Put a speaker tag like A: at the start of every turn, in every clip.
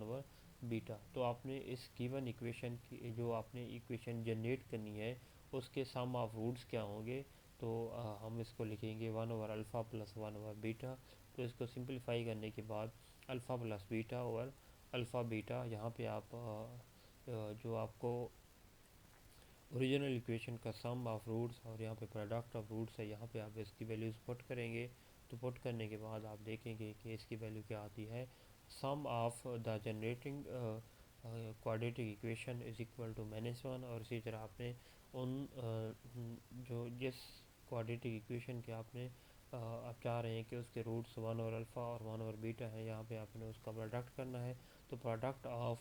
A: Over beta. तो आपने इस गिवन इक्वेशन की जो आपने इक्वेशन जनरेट करनी है उसके सम ऑफ रूट्स क्या होंगे, तो हम इसको लिखेंगे 1/अल्फ़ा प्लस 1/बीटा। तो इसको सिंपलीफाई करने के बाद alpha plus beta over alpha beta, यहाँ पे आप जो आपको ओरिजिनल इक्वेशन का सम ऑफ रूट्स और यहाँ पे प्रोडक्ट ऑफ रूट्स है, यहाँ पे आप इसकी वैल्यूज़ पुट करेंगे। तो पुट करने के बाद आप देखेंगे कि इसकी वैल्यू क्या आती है। Sum of the generating quadratic equation is equal to -1। और इसी तरह आपने उन जो जिस क्वाड्रेटिक इक्वेशन के आपने आप चाह रहे हैं कि उसके रूट्स 1/अल्फ़ा और 1/बीटा है, यहाँ पे आपने उसका प्रोडक्ट करना है। तो product of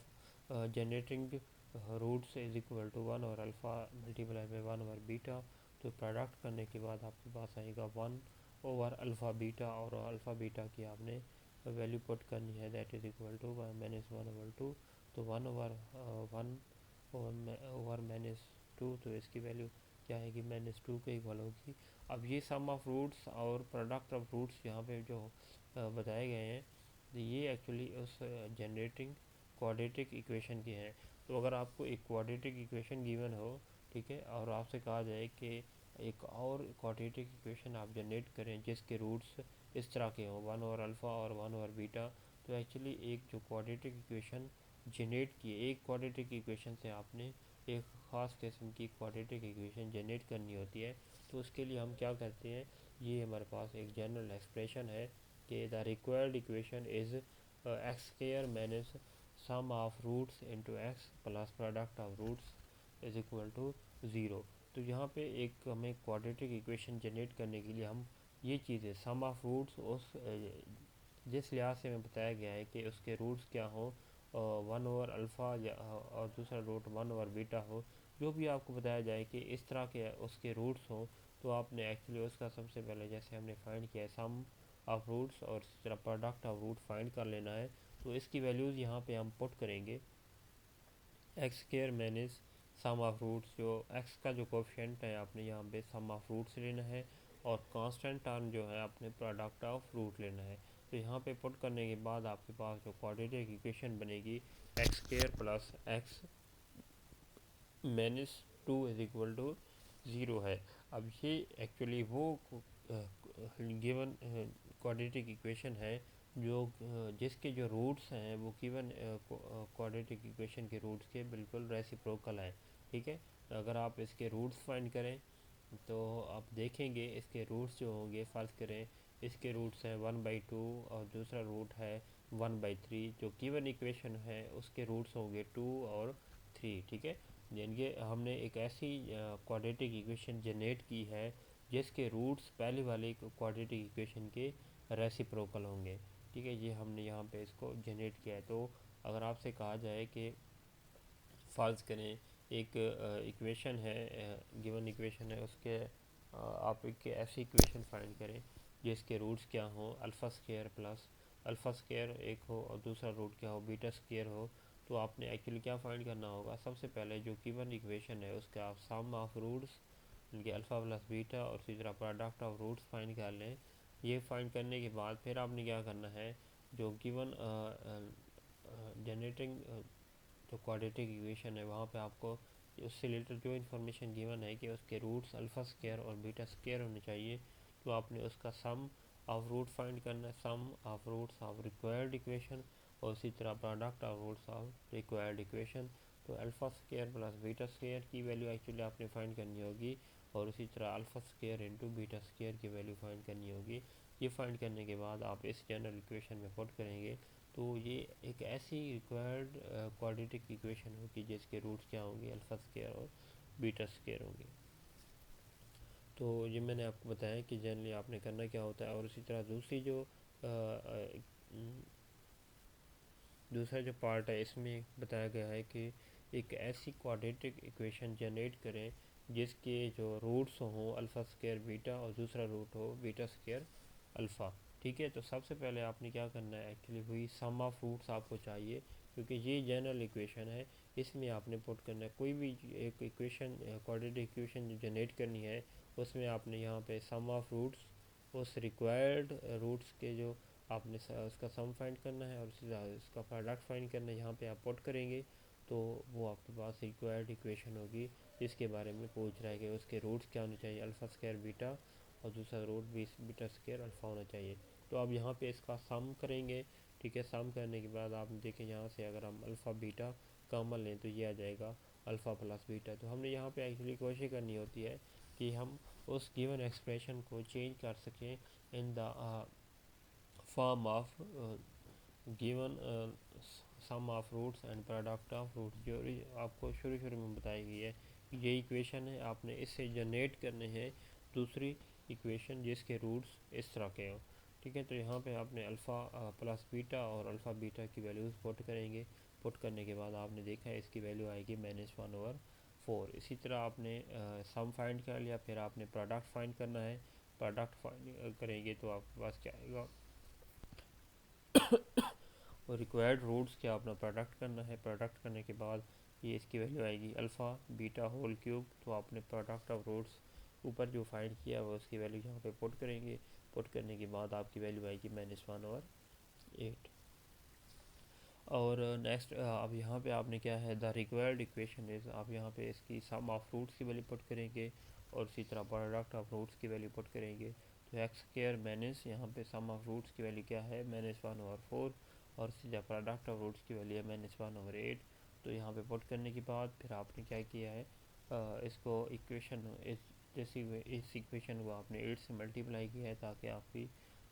A: generating roots is equal to 1/अल्फ़ा मल्टीप्लाई बाई 1/बीटा। तो प्रोडक्ट करने के बाद आपके पास आएगा 1/अल्फ़ा बीटा, और अल्फ़ा बीटा की आपने वैल्यू पुट करनी है, दैट इज इक्वल टू -1/2। तो 1/1 ओवर -2, तो इसकी वैल्यू क्या आएगी, -2 के इक्वल होगी। अब ये सम ऑफ रूट्स और प्रोडक्ट ऑफ रूट्स यहाँ पे जो बताए गए हैं, तो ये एक्चुअली उस जनरेटिंग क्वाड्रेटिक इक्वेशन के हैं। तो अगर आपको एक क्वाड्रेटिक इक्वेशन गिवन हो, ठीक है, और आपसे कहा जाए कि एक और क्वाड्रेटिक इक्वेशन आप जनरेट करें जिसके रूट्स इस तरह के हों 1/अल्फ़ा और 1/बीटा, तो एक्चुअली एक जो क्वाड्रेटिक इक्वेशन जनरेट की, एक क्वाड्रेटिक इक्वेशन से आपने एक ख़ास किस्म की क्वाड्रेटिक इक्वेशन जनरेट करनी होती है। तो उसके लिए हम क्या करते हैं, ये हमारे पास एक जनरल एक्सप्रेशन है कि the required equation is x square minus sum of roots into x plus product of roots is equal to 0। तो यहाँ पे एक हमें क्वाड्रेटिक इक्वेशन जनरेट करने के लिए हम ये चीज़ें सम ऑफ रूट्स उस जिस लिहाज से हमें बताया गया है कि उसके रूट्स क्या हो, 1/अल्फ़ा या और दूसरा रूट 1/बीटा हो, जो भी आपको बताया जाए कि इस तरह के उसके रूट्स हों, तो आपने एक्चुअली उसका सबसे पहले जैसे हमने फाइंड किया है सम ऑफ रूट्स और इस तरह प्रोडक्ट ऑफ रूट फाइंड कर लेना है। तो इसकी वैल्यूज़ यहाँ पे हम पुट करेंगे, x square minus sum of roots, जो एक्स का जो कोफिशिएंट है आपने यहाँ पे सम ऑफ रूट्स लेना है, और कांस्टेंट टर्म जो है आपने प्रोडक्ट ऑफ रूट लेना है। तो यहाँ पे पुट करने के बाद आपके पास जो क्वाड्रेटिक इक्वेशन बनेगी x square plus x minus 2 is equal to 0 है। अब ये एक्चुअली वो गिवन क्वाड्रेटिक इक्वेशन है जो जिसके जो रूट्स हैं वो गिवन क्वाड्रेटिक इक्वेशन के रूट्स के बिल्कुल रेसिप्रोकल हैं, ठीक है। अगर आप इसके रूट्स फाइंड करें तो आप देखेंगे इसके रूट्स जो होंगे, फ़र्ज़ करें इसके रूट्स हैं 1/2 और दूसरा रूट है 1/3, जो गिवन इक्वेशन है उसके रूट्स होंगे 2 और 3, ठीक है। यानी कि हमने एक ऐसी क्वाड्रेटिक इक्वेशन जनरेट की है जिसके रूट्स पहले वाले क्वाड्रेटिक इक्वेशन के रेसिप्रोकल होंगे, ठीक है। ये हमने यहाँ पे इसको जनरेट किया है। तो अगर आपसे कहा जाए कि फ़र्ज़ करें एक इक्वेशन है, गिवन इक्वेशन है, उसके आप एक ऐसी इक्वेशन फाइंड करें जिसके रूट्स क्या हों, alpha square plus alpha square एक हो और दूसरा रूट क्या हो, बीटा स्क्वायर हो। तो आपने एक्चुअली क्या फाइंड करना होगा, सबसे पहले जो गिवन इक्वेशन है उसका आप सम ऑफ रूट्स इनके अल्फ़ा प्लस बीटा और इसी तरह प्रोडक्ट ऑफ रूट्स फाइंड कर लें। ये फाइंड करने के बाद फिर आपने क्या करना है, जो गिवन जनरेटिंग जो क्वाड्रेटिक इक्वेशन है वहाँ पे आपको उससे रिलेटेड जो इन्फॉर्मेशन गिवन है कि उसके रूट्स अल्फ़ा स्क्वायर और बीटा स्क्वायर होने चाहिए, तो आपने उसका सम ऑफ रूट फाइंड करना है, sum of roots of required equation और इसी तरह product of roots of required equation. तो alpha square plus beta square की वैल्यू एक्चुअली आपने फाइंड करनी होगी, और इसी तरह alpha square into beta square की वैल्यू फाइंड करनी होगी। ये फाइंड करने के बाद आप इस जनरल इक्वेशन में पुट करेंगे। तो ये एक ऐसी रिक्वायर्ड क्वाड्रेटिक इक्वेशन होगी जिसके रूट्स क्या होंगे, अल्फ़ा स्क्वायर और बीटा स्क्वायर होंगे। तो ये मैंने आपको बताया कि जनरली आपने करना क्या होता है। और इसी तरह दूसरा जो पार्ट है इसमें बताया गया है कि एक ऐसी क्वाड्रेटिक इक्वेशन जनरेट करें जिसके जो रूट्स हों अल्फ़ा स्क्वायर बीटा और दूसरा रूट हो बीटा स्क्वायर अल्फ़ा, ठीक है। तो सबसे पहले आपने क्या करना है, एक्चुअली वही सम ऑफ रूट्स आपको चाहिए, क्योंकि ये जनरल इक्वेशन है, इसमें आपने पुट करना है कोई भी एक इक्वेशन क्वाड्रेटिक इक्वेशन जो जनरेट करनी है उसमें आपने यहाँ पे सम ऑफ रूट्स उस रिक्वायर्ड रूट्स के जो आपने उसका सम फाइंड करना है और उसका प्रोडक्ट फाइंड करना है। यहाँ पे आप पुट करेंगे तो वो आपके पास रिक्वायर्ड इक्वेशन होगी जिसके बारे में पूछ रहा है कि उसके रूट्स क्या होने चाहिए, अल्फ़ा स्क्वायर बीटा और दूसरा रूट बीटा स्क्वायर अल्फ़ा होना चाहिए। तो अब यहाँ पे इसका सम करेंगे, ठीक है। सम करने के बाद आप देखें यहाँ से अगर हम अल्फ़ा बीटा कॉमन लें तो ये आ जाएगा अल्फ़ा प्लस बीटा। तो हमने यहाँ पे एक्चुअली कोशिश करनी होती है कि हम उस गिवन एक्सप्रेशन को चेंज कर सकें in the form of given sum of roots and product of roots, जो आपको शुरू शुरू में बताई गई है। ये इक्वेशन है, आपने इससे जनरेट करने हैं दूसरी इक्वेशन जिसके रूट्स इस तरह के हों, ठीक है। तो यहाँ पे आपने अल्फ़ा प्लस बीटा और अल्फ़ा बीटा की वैल्यूज़ पुट करेंगे। पुट करने के बाद आपने देखा है इसकी वैल्यू आएगी -1/4। इसी तरह आपने सम फाइंड कर लिया, फिर आपने प्रोडक्ट फाइंड करना है। प्रोडक्ट फाइंड करेंगे तो आपके पास क्या आएगा, और रिक्वायर्ड रूट्स के अपना प्रोडक्ट करना है। प्रोडक्ट करने के बाद ये इसकी वैल्यू आएगी अल्फ़ा बीटा होल क्यूब। तो आपने प्रोडक्ट ऑफ रूट्स ऊपर जो फाइंड किया वो उसकी वैल्यू यहाँ पे पुट करेंगे। पुट करने के बाद आपकी वैल्यू आएगी -1/8। और नेक्स्ट अब यहाँ पे आपने क्या है, द रिक्वायर्ड इक्वेशन इज़, आप यहाँ पे इसकी सम ऑफ रूट्स की वैल्यू पुट करेंगे और इसी तरह प्रोडक्ट ऑफ रूट्स की वैल्यू पुट करेंगे। तो एक्स स्क्वायर माइनस यहाँ पे सम ऑफ रूट्स की वैल्यू क्या है -1/4 और सीधा प्रोडक्ट ऑफ रूट्स की वैल्यू है -1/8। तो यहाँ पे पुट करने के बाद फिर आपने क्या किया है, इसको इक्वेशन इस इक्वेशन को आपने 8 से मल्टीप्लाई किया है ताकि आपकी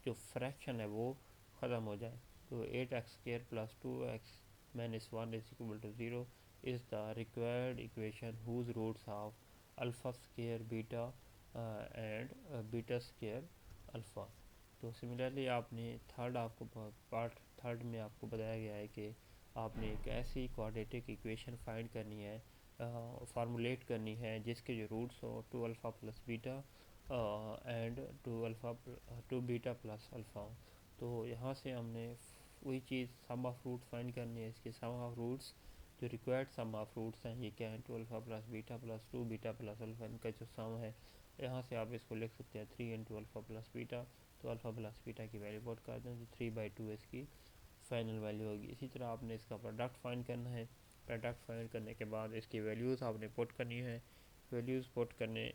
A: जो फ्रैक्शन है वो ख़त्म हो जाए। तो 8x² plus 2x minus 1 is equal to 0 is the required equation whose roots of alpha square beta and beta square alpha। तो सिमिलरली आपने आपको पार्ट थर्ड में आपको बताया गया है कि आपने एक ऐसी क्वाड्रेटिक इक्वेशन फाइंड करनी है, फार्मूलेट करनी है जिसके जो रूट्स हो 2 alpha plus beta and 2 beta plus alpha. तो यहाँ से हमने वही चीज़ सम ऑफ रूट फाइंड करनी है। इसके सम ऑफ रूट्स जो रिक्वायर्ड सम ऑफ रूट्स हैं ये क्या है, 2 alpha plus beta plus 2 beta plus alpha, इनका जो सम है यहाँ से आप इसको लिख सकते हैं 3 इंटू अल्फ़ा प्लस बीटा। तो अल्फ़ा प्लस बीटा की वैल्यू पुट कर दें तो 3/2 इसकी फाइनल वैल्यू होगी। इसी तरह आपने इसका प्रोडक्ट फाइंड करना है। प्रोडक्ट फाइंड करने के बाद इसकी वैल्यूज़ आपने पुट करनी है। वैल्यूज़ पुट करने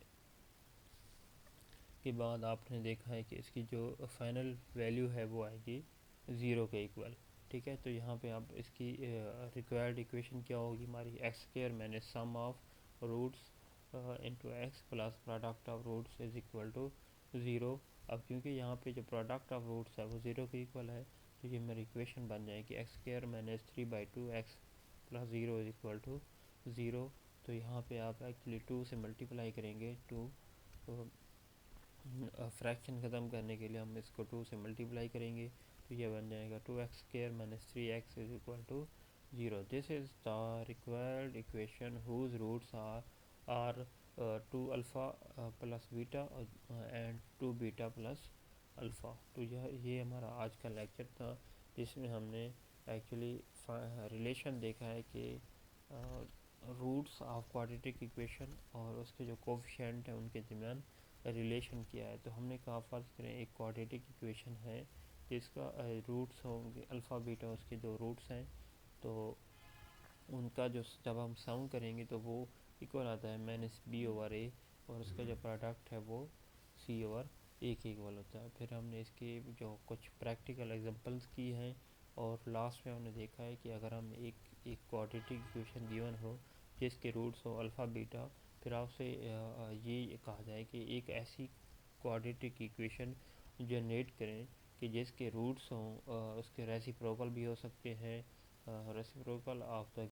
A: के बाद आपने देखा है कि इसकी जो फाइनल वैल्यू है वो आएगी 0 के इक्वल, ठीक है। तो यहाँ पे आप इसकी रिक्वायर्ड इक्वेशन क्या होगी हमारी, x square minus sum of roots into x plus product of roots is equal to 0। अब क्योंकि यहाँ पे जो प्रोडक्ट ऑफ रूट्स है वो 0 के इक्वल है तो ये मेरी इक्वेशन बन जाएगी x square minus 3/2 x plus 0 is equal to 0। तो यहाँ पे आप एक्चुअली 2 से मल्टीप्लाई करेंगे, 2 फ्रैक्शन ख़त्म करने के लिए हम इसको 2 से मल्टीप्लाई करेंगे तो ये बन जाएगा 2x² minus 3x is equal to 0। This is the required equation whose roots are 2 alpha plus beta and 2 beta plus alpha. तो ये हमारा आज का लेक्चर था जिसमें हमने एक्चुअली रिलेशन देखा है कि रूट्स ऑफ क्वाड्रेटिक इक्वेशन और उसके जो कोफिशिएंट हैं उनके दरमियान रिलेशन किया है। तो हमने कहा फ़र्ज़ करें एक क्वाड्रेटिक इक्वेशन है जिसका रूट्स होंगे अल्फ़ा बीटा, उसके दो रूट्स हैं। तो उनका जो जब हम सम करेंगे तो वो इक्वल आता है -b/a और उसका जो प्रोडक्ट है वो c/a के इक्वल होता है। फिर हमने इसके जो कुछ प्रैक्टिकल एग्जांपल्स की हैं और लास्ट में हमने देखा है कि अगर हम एक क्वाड्रेटिक इक्वेशन गिवन हो जिसके रूट्स हो अल्फ़ा बीटा, फिर आपसे ये कहा जाए कि एक ऐसी क्वाड्रेटिक इक्वेशन जनरेट करें कि जिसके रूट्स हों उसके रेसिप्रोकल भी हो सकते हैं, रेसिप्रोकल ऑफ द